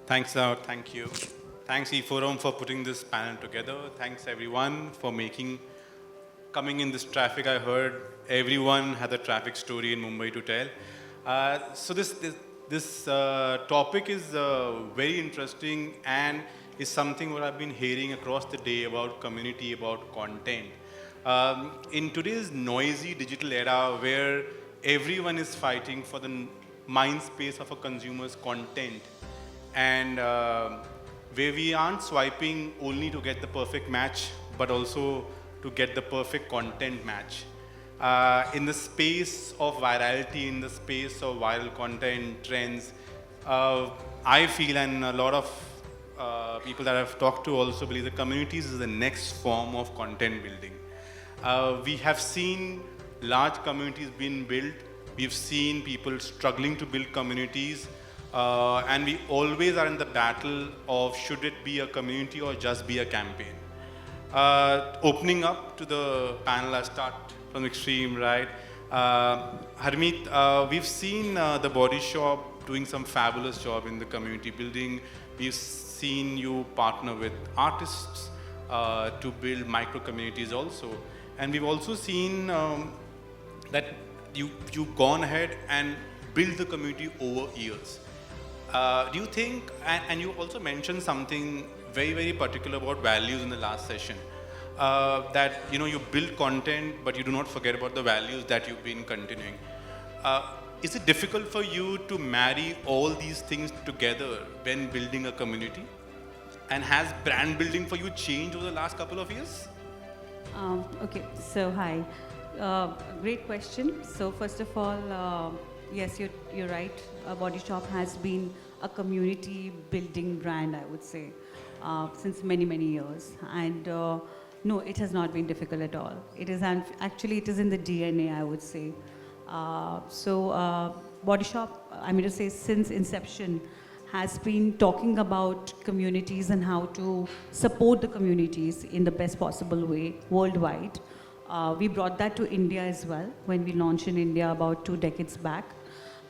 Thank you. Thanks eForum for putting this panel together. Thanks everyone for coming in this traffic. I heard everyone had a traffic story in Mumbai to tell. So this topic is very interesting and is something what I've been hearing across the day about community, about content. In today's noisy digital era where everyone is fighting for the mind space of a consumer's content, and where we aren't swiping only to get the perfect match, but also to get the perfect content match. In the space of virality, in the space of viral content trends, I feel, and a lot of people that I've talked to also believe that communities is the next form of content building. We have seen large communities being built. We've seen people struggling to build communities. And we always are in the battle of should it be a community or just be a campaign. Opening up to the panel, I start from extreme right. Harmeet, we've seen the Body Shop doing some fabulous job in the community building. We've seen you partner with artists to build micro communities also. And we've also seen that you've gone ahead and built the community over years. Do you think, and you also mentioned something very, very particular about values in the last session, that you build content, but you do not forget about the values that you've been continuing. Is it difficult for you to marry all these things together when building a community? And has brand building for you changed over the last couple of years? Okay, so hi. Great question. So first of all, yes, you're right. Body Shop has been a community building brand, I would say, since many, many years. And no, it has not been difficult at all. It is actually, it is in the DNA, I would say. Body Shop, I mean to say, since inception, has been talking about communities and how to support the communities in the best possible way worldwide. We brought that to India as well when we launched in India about 2 decades back.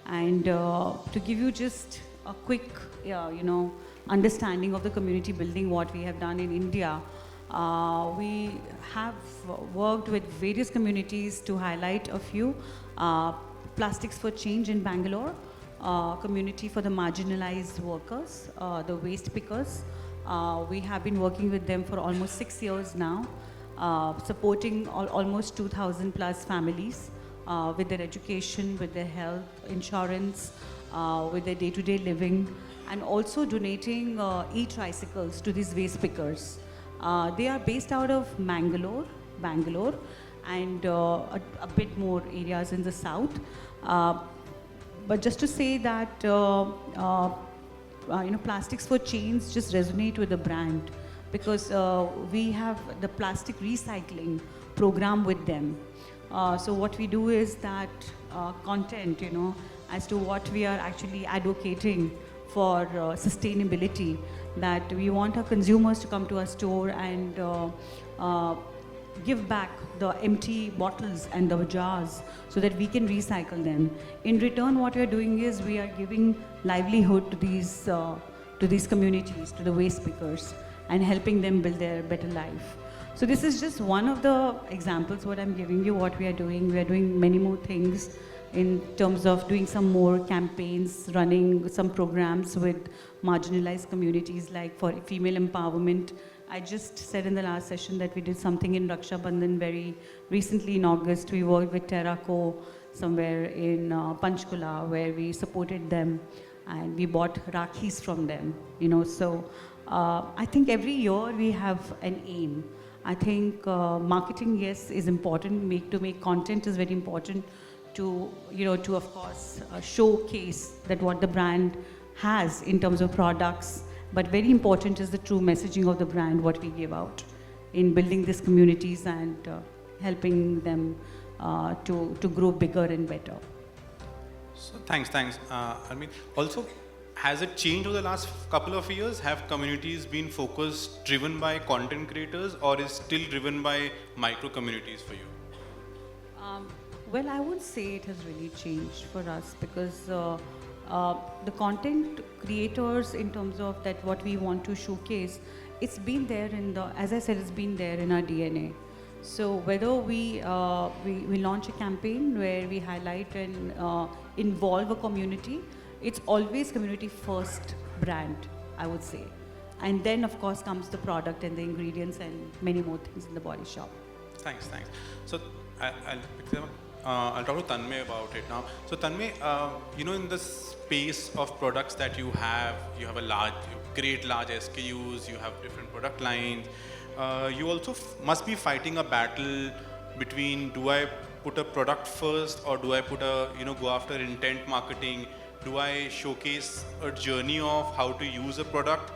And to give you just a quick, understanding of the community building, what we have done in India, we have worked with various communities to highlight a few. Plastics for Change in Bangalore, community for the marginalized workers, the waste pickers. We have been working with them for almost 6 years now, supporting almost 2,000 plus families with their education, with their health, insurance, with their day-to-day living, and also donating e-tricycles to these waste pickers. They are based out of Bangalore, and a bit more areas in the south. But just to say that, Plastics for Change just resonate with the brand because we have the plastic recycling program with them. So what we do is that content, as to what we are actually advocating for sustainability, that we want our consumers to come to our store and give back the empty bottles and the jars so that we can recycle them. In return, what we are doing is we are giving livelihood to these communities, to the waste pickers, and helping them build their better life. So this is just one of the examples what I'm giving you, what we are doing. We are doing many more things in terms of doing some more campaigns, running some programs with marginalized communities like for female empowerment. I just said in the last session that we did something in Raksha Bandhan very recently in August. We worked with Terraco somewhere in Panchkula where we supported them and we bought Rakhis from them, So I think every year we have an aim. I think marketing, yes, is important. To make content is very important to of course showcase that what the brand has in terms of products. But very important is the true messaging of the brand, what we give out in building these communities and helping them to grow bigger and better. So thanks. Also, has it changed over the last couple of years? Have communities been driven by content creators, or is still driven by micro communities for you? Well, I would say it has really changed for us because The content creators, in terms of that what we want to showcase, it's been there in the, as I said, it's been there in our DNA. So whether we launch a campaign where we highlight and involve a community, it's always community first brand, I would say. And then of course comes the product and the ingredients and many more things in the body shop. Thanks. So I'll talk to Tanmay about it now. So Tanmay, in the space of products that you have great large SKUs, you have different product lines. You also must be fighting a battle between, do I put a product first or do I go after intent marketing? Do I showcase a journey of how to use a product,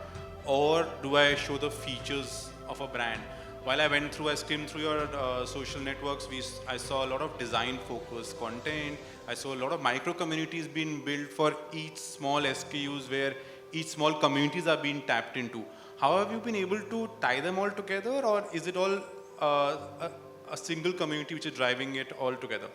or do I show the features of a brand? While I skimmed through your social networks, I saw a lot of design focused content. I saw a lot of micro communities being built for each small SKUs where each small communities are being tapped into. How have you been able to tie them all together, or is it all a single community which is driving it all together?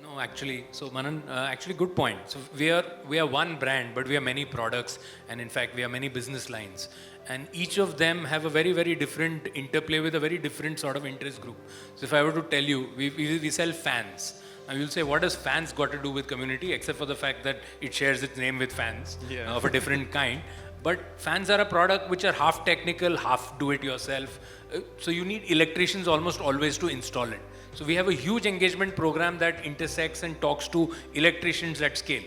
No, actually, so Manan, actually good point. So we are one brand, but we are many products, and in fact we are many business lines, and each of them have a very, very different interplay with a very different sort of interest group. So if I were to tell you, we sell fans. Now you'll say, what does fans got to do with community, except for the fact that it shares its name with fans of a different kind. But fans are a product which are half technical, half do-it-yourself. So you need electricians almost always to install it. So we have a huge engagement program that intersects and talks to electricians at scale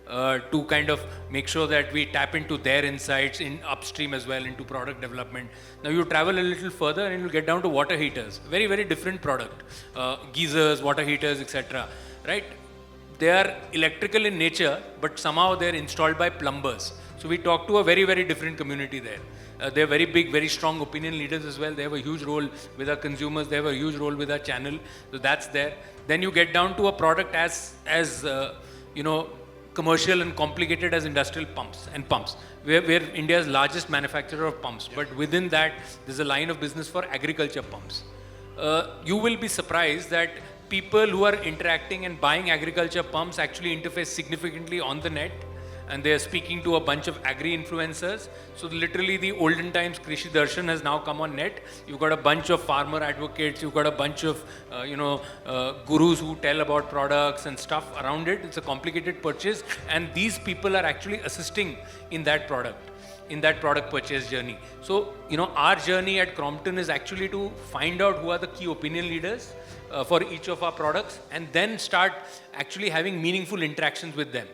to kind of make sure that we tap into their insights in upstream as well into product development. Now you travel a little further and you'll get down to water heaters. Very, very different product. Geysers, water heaters, etc. Right? They are electrical in nature, but somehow they're installed by plumbers. So we talk to a very, very different community there. They're very big, very strong opinion leaders as well. They have a huge role with our consumers. They have a huge role with our channel. So that's there. Then you get down to a product as commercial and complicated as industrial pumps. We're India's largest manufacturer of pumps. Yeah. But within that, there's a line of business for agriculture pumps. You will be surprised that people who are interacting and buying agriculture pumps actually interface significantly on the net. And they are speaking to a bunch of agri-influencers. So literally the olden times Krishi Darshan has now come on net. You've got a bunch of farmer advocates, you've got a bunch of gurus who tell about products and stuff around it. It's a complicated purchase, and these people are actually assisting in that product purchase journey. So our journey at Crompton is actually to find out who are the key opinion leaders for each of our products, and then start actually having meaningful interactions with them.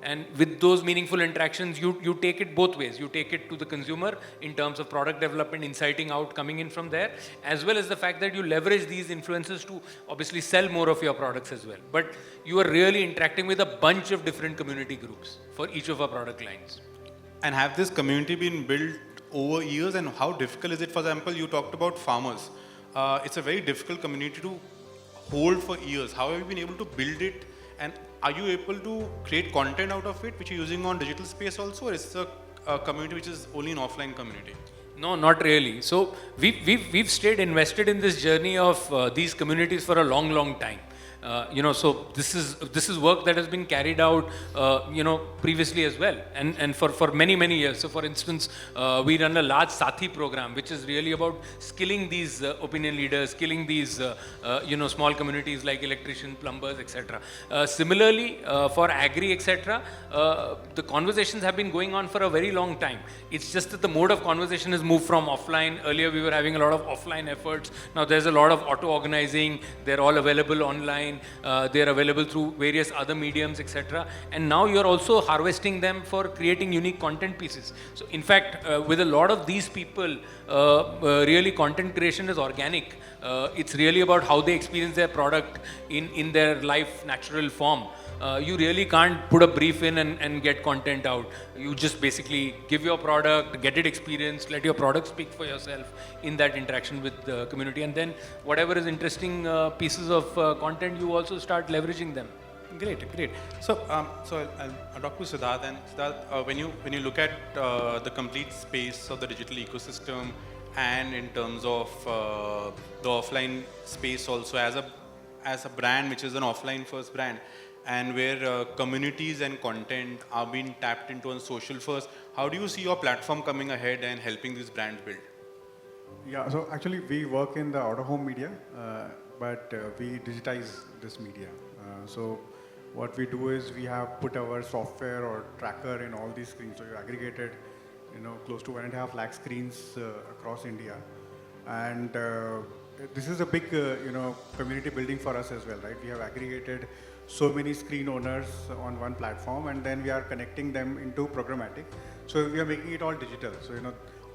And with those meaningful interactions, you take it both ways. You take it to the consumer in terms of product development, inciting out, coming in from there, as well as the fact that you leverage these influences to obviously sell more of your products as well. But you are really interacting with a bunch of different community groups for each of our product lines. And have this community been built over years, and how difficult is it? For example, you talked about farmers. It's a very difficult community to hold for years. How have you been able to build it, and are you able to create content out of it which you're using on digital space also, or is it a community which is only an offline community? No, not really. So we've stayed invested in this journey of these communities for a long, long time. So this is work that has been carried out, previously as well, and for many, many years. So for instance, we run a large Sathi program, which is really about skilling these opinion leaders, skilling these, small communities like electrician, plumbers, etc. Similarly, for agri, etc., the conversations have been going on for a very long time. It's just that the mode of conversation has moved from offline. Earlier, we were having a lot of offline efforts. Now there's a lot of auto-organizing. They're all available online. They are available through various other mediums, etc. And now you're also harvesting them for creating unique content pieces. So in fact, with a lot of these people, really content creation is organic. It's really about how they experience their product in their life natural form. You really can't put a brief in and get content out. You just basically give your product, get it experienced, let your product speak for yourself in that interaction with the community, and then whatever is interesting pieces of content, you also start leveraging them. Great. So I'll talk to Siddharth. And Siddharth, when you look at the complete space of the digital ecosystem, and in terms of the offline space also, as a brand which is an offline first brand, and where communities and content are being tapped into on social first. How do you see your platform coming ahead and helping these brands build? Yeah, so actually we work in the out-of-home media, but we digitize this media. So what we do is we have put our software or tracker in all these screens. So you aggregated, close to 1.5 lakh screens across India, and this is a big, community building for us as well, right? We have aggregated so many screen owners on one platform, and then we are connecting them into programmatic. So we are making it all digital. So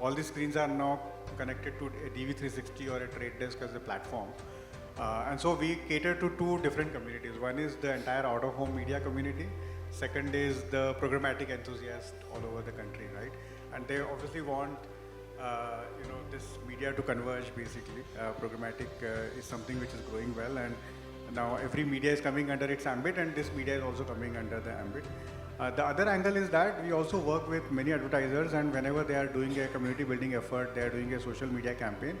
all these screens are now connected to a DV360 or a Trade Desk as a platform. And so we cater to two different communities. One is the entire out-of-home media community. Second is the programmatic enthusiasts all over the country, right? And they obviously want, this media to converge basically. Programmatic is something which is growing well, and now every media is coming under its ambit, and this media is also coming under the ambit. The other angle is that we also work with many advertisers, and whenever they are doing a community building effort, they are doing a social media campaign,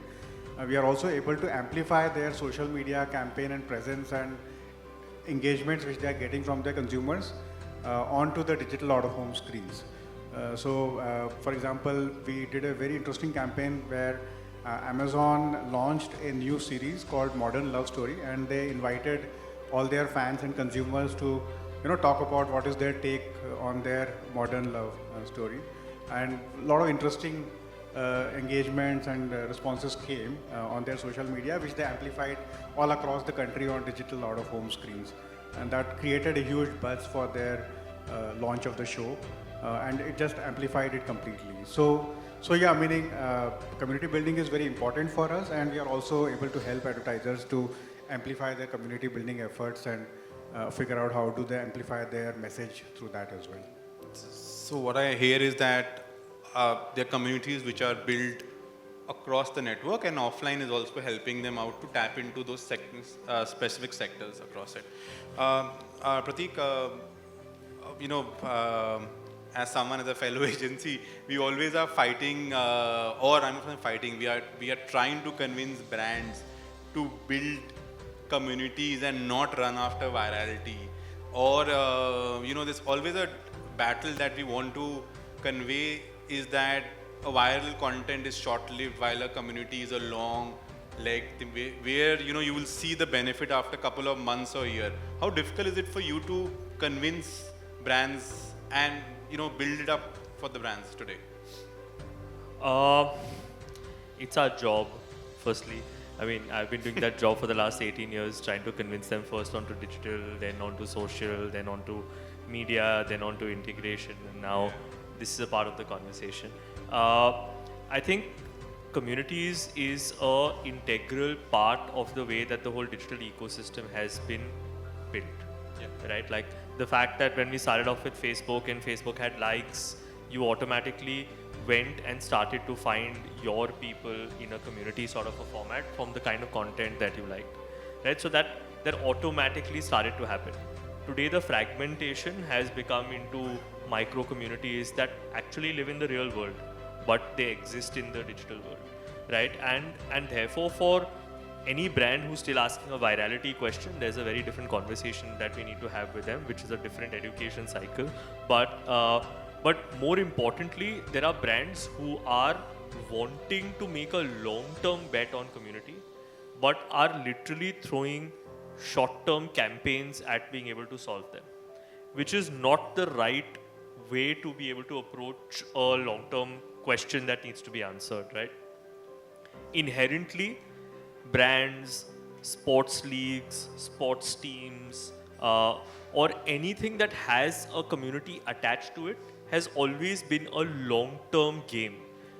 we are also able to amplify their social media campaign and presence and engagements which they are getting from their consumers onto the digital out-of-home screens. For example, we did a very interesting campaign where Amazon launched a new series called Modern Love Story, and they invited all their fans and consumers to talk about what is their take on their modern love story. And a lot of interesting engagements and responses came on their social media, which they amplified all across the country on digital out-of-home screens. And that created a huge buzz for their launch of the show, and it just amplified it completely. So yeah, meaning community building is very important for us, and we are also able to help advertisers to amplify their community building efforts and figure out how do they amplify their message through that as well. So what I hear is that there are communities which are built across the network, and offline is also helping them out to tap into those sectors, specific sectors across it. Pratik, as someone as a fellow agency, we always are fighting, or I'm not fighting. We are trying to convince brands to build communities and not run after virality, or there's always a battle that we want to convey is that a viral content is short-lived while a community is a long leg where you will see the benefit after a couple of months or a year. How difficult is it for you to convince brands and build it up for the brands today? It's our job, firstly. I mean, I've been doing that job for the last 18 years, trying to convince them first onto digital, then onto social, then onto media, then onto integration, and now this is a part of the conversation. I think communities is an integral part of the way that the whole digital ecosystem has been built, right? Like the fact that when we started off with Facebook and Facebook had likes, you automatically went and started to find your people in a community sort of a format from the kind of content that you liked, right? So that automatically started to happen. Today the fragmentation has become into micro communities that actually live in the real world, but they exist in the digital world, right? And therefore for any brand who's still asking a virality question, there's a very different conversation that we need to have with them, which is a different education cycle. But more importantly, there are brands who are wanting to make a long-term bet on community, but are literally throwing short-term campaigns at being able to solve them, which is not the right way to be able to approach a long-term question that needs to be answered, right? Inherently, brands, sports leagues, sports teams, or anything that has a community attached to it has always been a long-term game,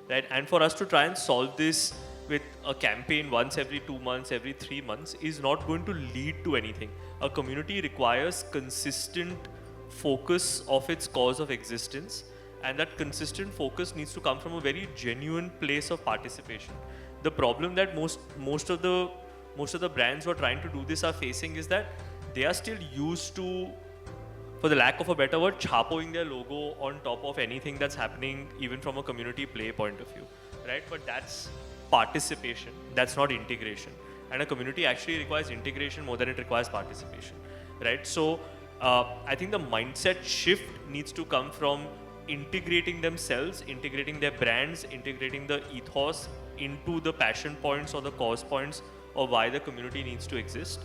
right? And for us to try and solve this with a campaign once every 2 months, every 3 months is not going to lead to anything. A community requires consistent focus of its cause of existence, and that consistent focus needs to come from a very genuine place of participation. The problem that most of the brands who are trying to do this are facing is that they are still used to, for the lack of a better word, chapoing their logo on top of anything that's happening, even from a community play point of view, right? But that's participation, that's not integration. And a community actually requires integration more than it requires participation, right? So I think the mindset shift needs to come from integrating themselves, integrating their brands, integrating the ethos into the passion points or the cause points of why the community needs to exist.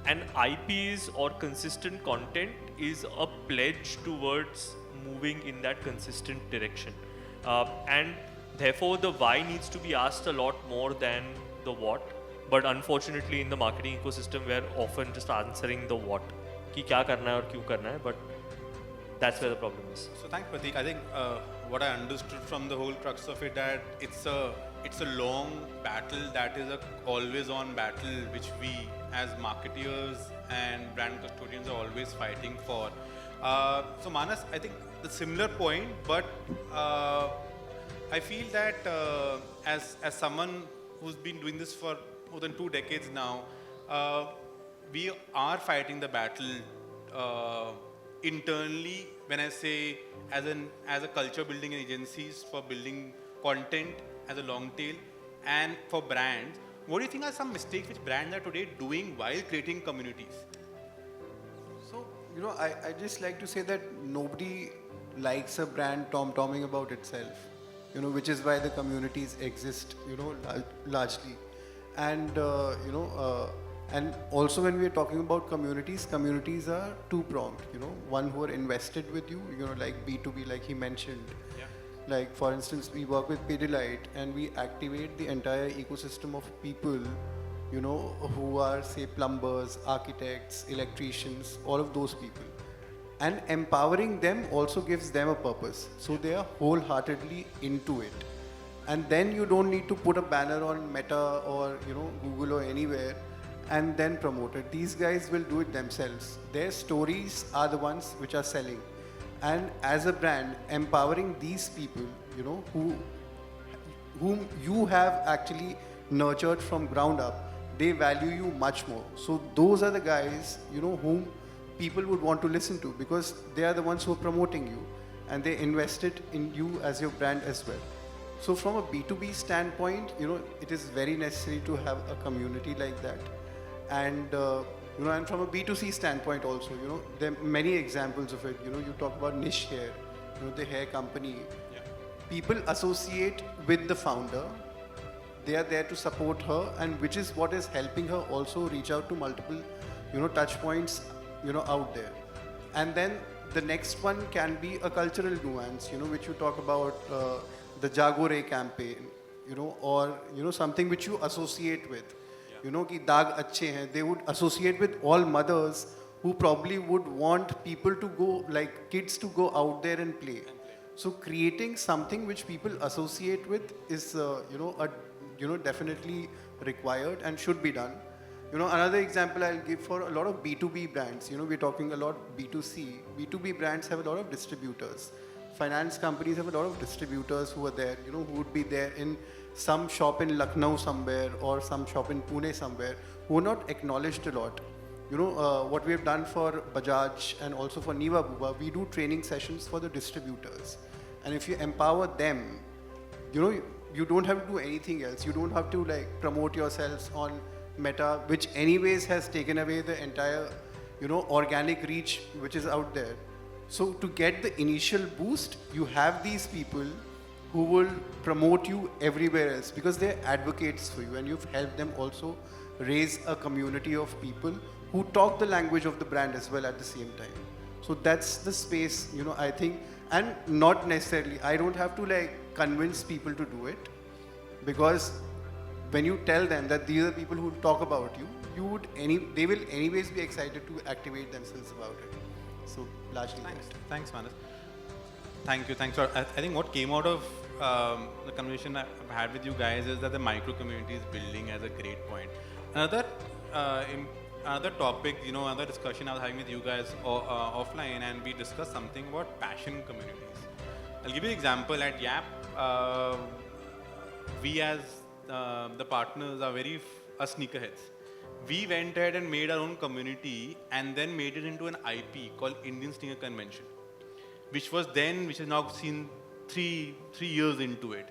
And IPs or consistent content is a pledge towards moving in that consistent direction. And therefore, the why needs to be asked a lot more than the what. But unfortunately, in the marketing ecosystem, we're often just answering the what. कि क्या करना है और क्यों करना है, but that's where the problem is. So thanks, Pratik. I think what I understood from the whole crux of it, that it's a long battle that is a always on battle which we as marketeers and brand custodians are always fighting for. So Manas, I think the similar point, but I feel that as someone who's been doing this for more than 2 decades now, we are fighting the battle internally. When I say as a culture building agencies for building content as a long tail, and for brands, what do you think are some mistakes which brands are today doing while creating communities? So, I just like to say that nobody likes a brand tom-tomming about itself, which is why the communities exist, largely. And, and also when we are talking about communities are two-pronged, one who are invested with you, like B2B, like he mentioned. Yeah. Like, for instance, we work with Pidilite and we activate the entire ecosystem of people, who are, say, plumbers, architects, electricians, all of those people. And empowering them also gives them a purpose. So they are wholeheartedly into it. And then you don't need to put a banner on Meta or, Google or anywhere and then promote it. These guys will do it themselves. Their stories are the ones which are selling. And as a brand, empowering these people, whom you have actually nurtured from ground up, they value you much more. So those are the guys, whom people would want to listen to, because they are the ones who are promoting you and they invested in you as your brand as well. So from a B2B standpoint, it is very necessary to have a community like that. And and from a B2C standpoint also, there are many examples of it. You talk about niche hair, the hair company. Yeah. People associate with the founder. They are there to support her, and which is what is helping her also reach out to multiple, touch points, out there. And then the next one can be a cultural nuance, which you talk about, the Jagore campaign, or, something which you associate with. Ki daag achhe hain, they would associate with all mothers who probably would want people to go, like kids to go out there and play. So creating something which people associate with is, definitely required and should be done. Another example I'll give for a lot of B2B brands, we're talking a lot B2C. B2B brands have a lot of distributors. Finance companies have a lot of distributors who are there, who would be there in some shop in Lucknow somewhere or some shop in Pune somewhere, who are not acknowledged a lot. What we have done for Bajaj and also for Niva Buba, we do training sessions for the distributors. And if you empower them, you don't have to do anything else. You don't have to promote yourselves on Meta, which anyways has taken away the entire, organic reach which is out there. So to get the initial boost, you have these people who will promote you everywhere else because they're advocates for you, and you've helped them also raise a community of people who talk the language of the brand as well at the same time. So that's the space, I think, and not necessarily, I don't have to convince people to do it, because when you tell them that these are people who talk about you, they will anyways be excited to activate themselves about it. So largely Thanks, Manas. Thank you. Thanks. I think what came out of the conversation I've had with you guys is that the micro community is building as a great point. Another topic, another discussion I was having with you guys offline, and we discussed something about passion communities. I'll give you an example. At Yaap, we as the partners are very sneakerheads. We went ahead and made our own community and then made it into an IP called Indian Sneaker Convention, which is now seen three years into it.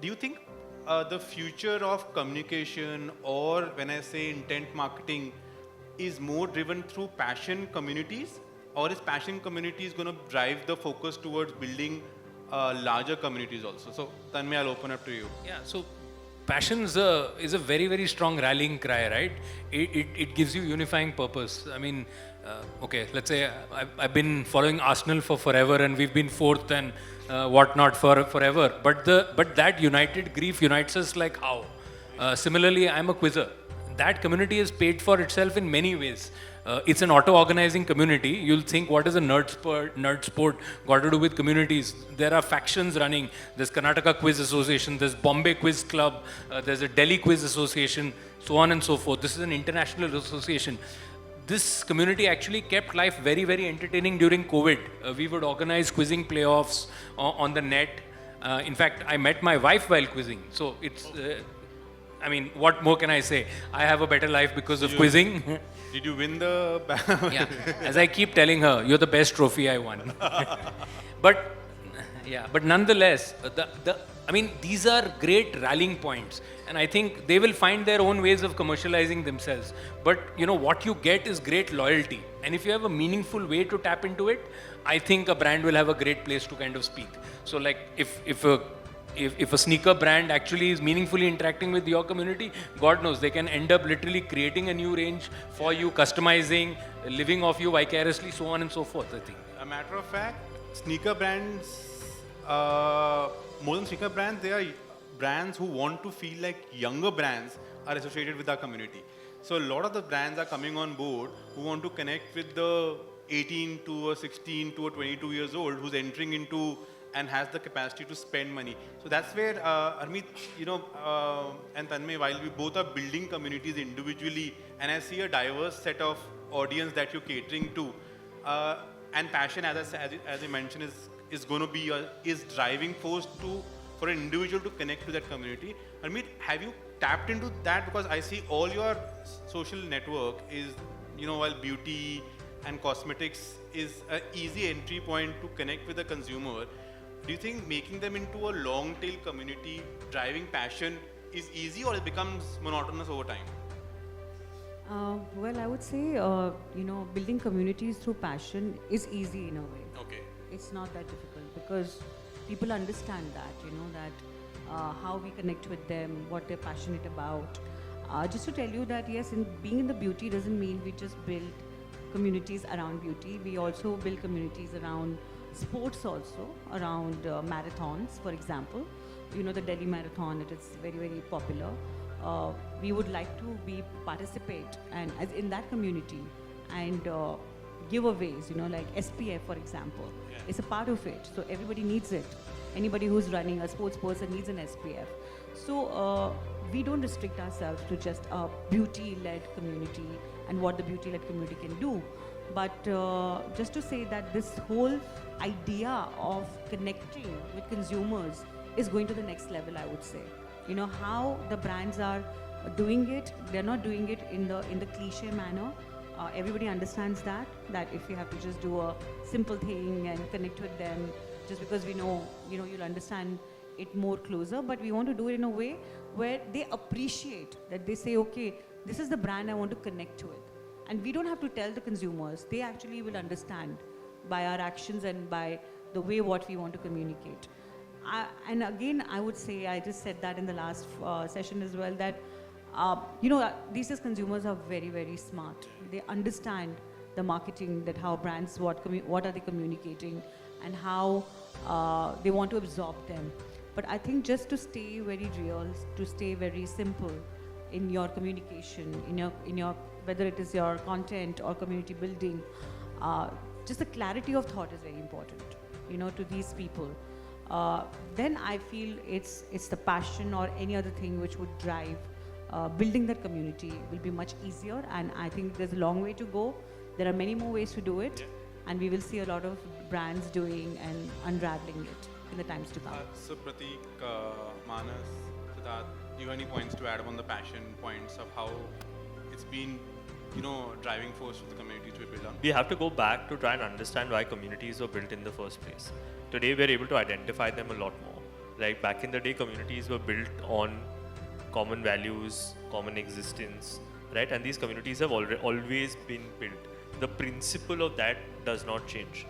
Do you think the future of communication, or when I say intent marketing, is more driven through passion communities, or is passion communities going to drive the focus towards building larger communities also? So Tanmay, I'll open up to you. Yeah, so passion is a very, very strong rallying cry, right? It gives you unifying purpose. I mean, okay, let's say I've been following Arsenal for forever and we've been fourth and whatnot for forever. But that united grief unites us like how? Similarly, I'm a quizzer. That community is paid for itself in many ways. It's an auto-organizing community. You'll think, what is a nerd sport got to do with communities? There are factions running. There's Karnataka Quiz Association, there's Bombay Quiz Club, there's a Delhi Quiz Association, so on and so forth. This is an international association. This community actually kept life very, very entertaining during COVID. We would organize quizzing playoffs on the net. In fact, I met my wife while quizzing. So it's... I mean, what more can I say? I have a better life because of quizzing. Did you win the... Yeah, as I keep telling her, you're the best trophy I won. But nonetheless, I mean, these are great rallying points. And I think they will find their own ways of commercializing themselves. But, you know, what you get is great loyalty. And if you have a meaningful way to tap into it, I think a brand will have a great place to kind of speak. So like, if a sneaker brand actually is meaningfully interacting with your community, God knows, they can end up literally creating a new range for you, customizing, living off you vicariously, so on and so forth, I think. A matter of fact, sneaker brands, more than sneaker brands, they are brands who want to feel like younger brands are associated with our community. So a lot of the brands are coming on board who want to connect with the 18 to a 16 to a 22 years old who's entering into and has the capacity to spend money. So that's where, Harmeet, you know, and Tanmay, while we both are building communities individually, and I see a diverse set of audience that you're catering to, and passion, as I mentioned, is going to be is driving force for an individual to connect to that community. Harmeet, have you tapped into that? Because I see all your social network is, you know, while beauty and cosmetics is an easy entry point to connect with the consumer, do you think making them into a long tail community, driving passion, is easy, or it becomes monotonous over time? Well, I would say, you know, building communities through passion is easy in a way. Okay. It's not that difficult because people understand that, you know, that how we connect with them, what they're passionate about. Just to tell you that, yes, being in the beauty doesn't mean we just build communities around beauty. We also build communities around sports also, around marathons, for example. You know, the Delhi Marathon, it is very, very popular. We would like to participate and as in that community and giveaways, you know, like SPF, for example. Yeah. It's a part of it, so everybody needs it. Anybody who's running, a sports person needs an SPF. So we don't restrict ourselves to just a beauty-led community and what the beauty-led community can do. But just to say that this whole idea of connecting with consumers is going to the next level, I would say. You know, how the brands are doing it, they're not doing it in the cliche manner. Everybody understands that if you have to just do a simple thing and connect with them, just because we know, you know, you'll understand it more closer, but we want to do it in a way where they appreciate that they say, okay, this is the brand I want to connect with. And we don't have to tell the consumers, they actually will understand by our actions and by the way what we want to communicate. And again, I would say, I just said that in the last session as well, that you know, these days consumers are very, very smart. They understand the marketing, that how brands, what are they communicating, and how they want to absorb them. But I think just to stay very real, to stay very simple in your communication, in your whether it is your content or community building, just the clarity of thought is very important, you know, to these people. Then I feel it's the passion or any other thing which would drive building that community will be much easier, and I think there's a long way to go. There are many more ways to do it, and we will see a lot of brands doing and unraveling it in the times to come. So Pratik, Manas, Siddharth, do you have any points to add on the passion points of how it's been, you know, driving force of the communities we build on? We have to go back to try and understand why communities were built in the first place. Today we're able to identify them a lot more. Like back in the day, communities were built on common values, common existence, right? And these communities have always been built. The principle of that does not change.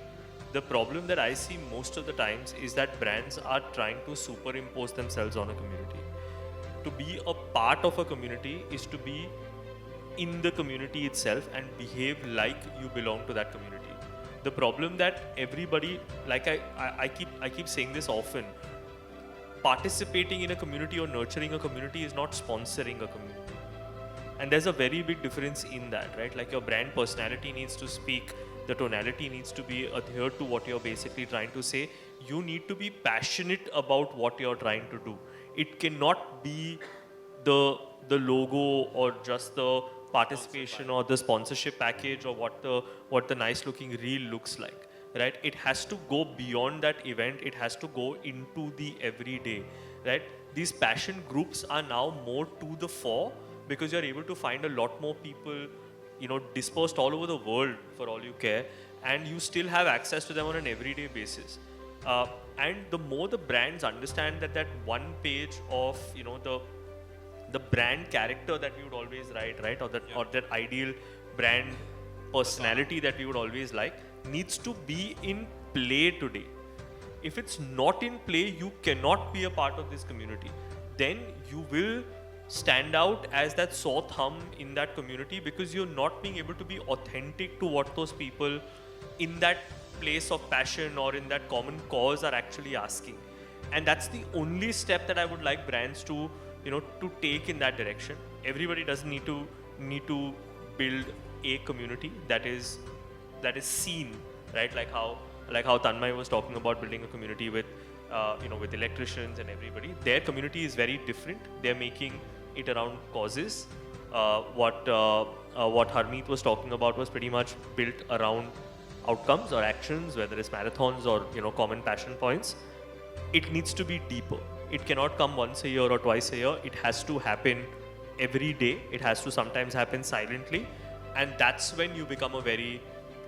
The problem that I see most of the times is that brands are trying to superimpose themselves on a community. To be a part of a community is to be in the community itself and behave like you belong to that community. The problem that everybody, like I keep saying this often, participating in a community or nurturing a community is not sponsoring a community. And there's a very big difference in that, right? Like your brand personality needs to speak, the tonality needs to be adhered to what you're basically trying to say. You need to be passionate about what you're trying to do. It cannot be the logo or just the participation or the sponsorship package or what the nice looking reel looks like, right? It has to go beyond that event. It has to go into the everyday, right? These passion groups are now more to the fore because you're able to find a lot more people, dispersed all over the world for all you care, and you still have access to them on an everyday basis. And the more the brands understand that one page of, the brand character that we would always write, right? Or that ideal brand personality that we would always like needs to be in play today. If it's not in play, you cannot be a part of this community. Then you will stand out as that sore thumb in that community because you're not being able to be authentic to what those people in that place of passion or in that common cause are actually asking. And that's the only step that I would like brands to take in that direction. Everybody doesn't need to build a community that is seen, right? Like how Tanmay was talking about building a community with with electricians and everybody. Their community is very different. They're making it around causes. What Harmeet was talking about was pretty much built around outcomes or actions, whether it's marathons or common passion points. It needs to be deeper. It cannot come once a year or twice a year. It has to happen every day. It has to sometimes happen silently. And that's when you become a very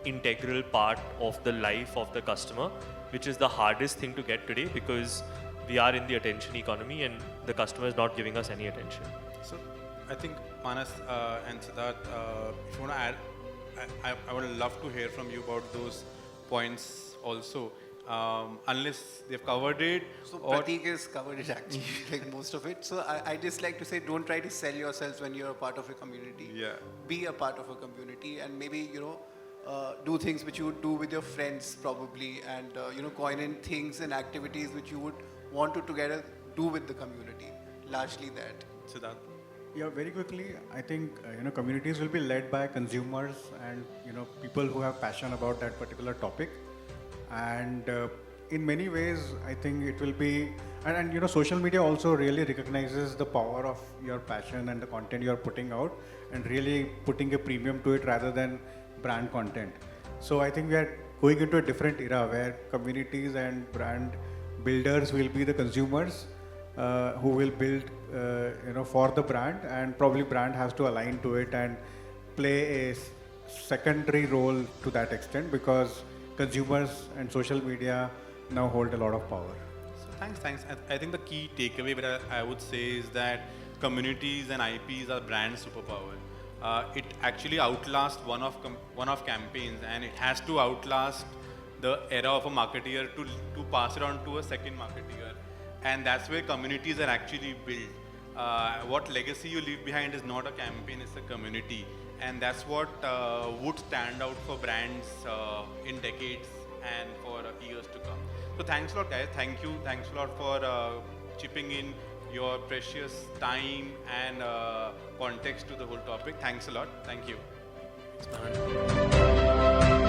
integral part of the life of the customer, which is the hardest thing to get today because we are in the attention economy and the customer is not giving us any attention. So I think Manas and Siddharth, if you want to add, I would love to hear from you about those points also. Unless they've covered it. So Pratik has covered it actually, like most of it. So I just like to say, don't try to sell yourselves when you're a part of a community. Yeah. Be a part of a community and maybe, do things which you would do with your friends probably and, coin in things and activities which you would want to together do with the community. Largely that. Siddharth. Yeah, very quickly, I think, communities will be led by consumers and, people who have passion about that particular topic. And in many ways, I think it will be, and social media also really recognizes the power of your passion and the content you are putting out and really putting a premium to it rather than brand content. So I think we are going into a different era where communities and brand builders will be the consumers who will build, for the brand, and probably brand has to align to it and play a secondary role to that extent because consumers and social media now hold a lot of power. So thanks. I think the key takeaway that I would say is that communities and IPs are brand superpower. It actually outlasts one-off campaigns, and it has to outlast the era of a marketeer to pass it on to a second marketeer. And that's where communities are actually built. What legacy you leave behind is not a campaign, it's a community. And that's what would stand out for brands in decades and for years to come. So thanks a lot, guys. Thank you. Thanks a lot for chipping in your precious time and context to the whole topic. Thanks a lot. Thank you. Thanks, Manan.